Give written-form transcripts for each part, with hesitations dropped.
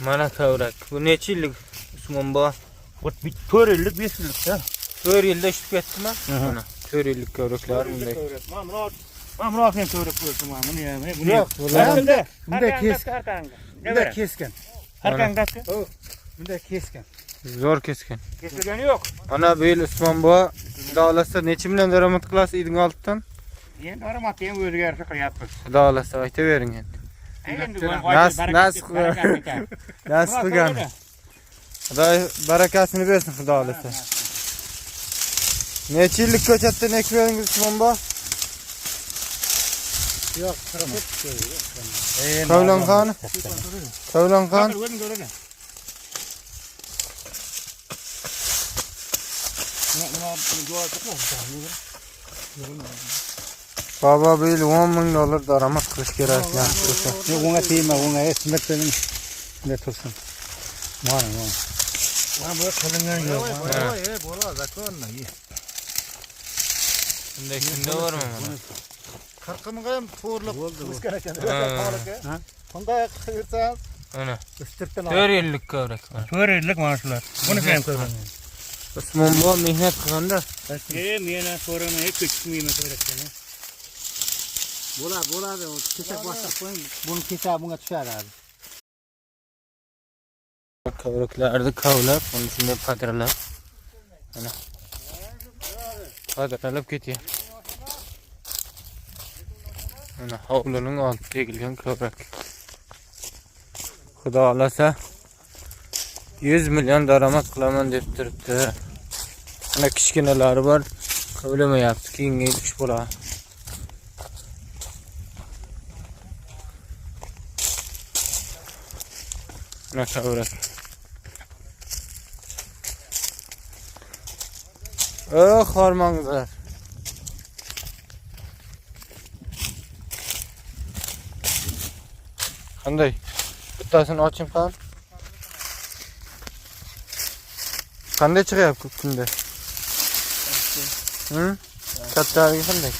Mana kavrak. Bu necha yillik Usmon bo? 4 yillik 5 yillik da. 4 yilda ishib ketdimi? Mana 4 yillik kavraklar bunday. Mamnun ham kavrak bo'lsin mana buni ham. Yo'q, Bunday kesgan. Harqangdaki? Bunday kesgan. Zo'r kesgan. Kesilgani yo'q. Mana bu yil Usmon bo xudoolasa necha million daromad qilasiz iding oldidan? Endi daromad ham o'ziga yarasha qilyapmiz. Xudoolasa aytavering endi. Nasib qilgan. Xudoy barakasini bersin xudoolasa. Necha yillik ko'chatdan ekiberingiz Usmon bo? Yo'q, Kavlanxon. Kavlanxon. Baba bu yil 10 ming dollar daromad qilish kerak ekan. Unga tegma, unga esmetdan ne tursin. Mana. Mana bu qilingan yo'q. Bo'la, zakonni. Bunday kunda bormi mana? 40 mingga ham to'g'rilab qilishgan ekan. Ha? Bunday qilsam, Mana istirtdan 4 yillik kavrak. 4 yillik mana shular. Buni ham ko'raman. Usmon bo mehnat qilganda. Meni so'ramay hech ko'chmayman kerakdan. Bo'ladi. Kesak boshqa qo'ying. Buni kesak bunga tushadi. Kavraklarni kavlab, uni shunday padralab. Mana. Padralab ketyapti. Mana hovlining oldi tegilgan kavrak. Xudo xolasa 100 million daromad qilaman deb turibdi. Mana kichkinalari bor, qavlamayapti. Keyingi ish bo'ladi. Mana kavrak. Hormangizlar. Qanday? Bittasini oching qani. Qanday chiqyapti kunda? Kattaligi qanday?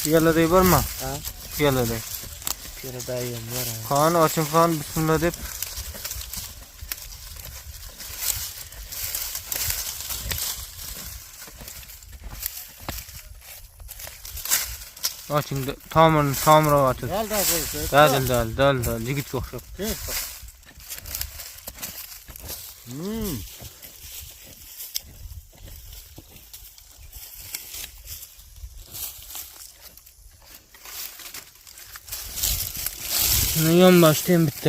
Tuyaladek bormi? Ha, tuyaladek. Tuyaladek ham bor. Qani oching qani bismillah deb. Oching tomirga otib. Dal. Yigitga o'xshab. Yonboshda ham bitta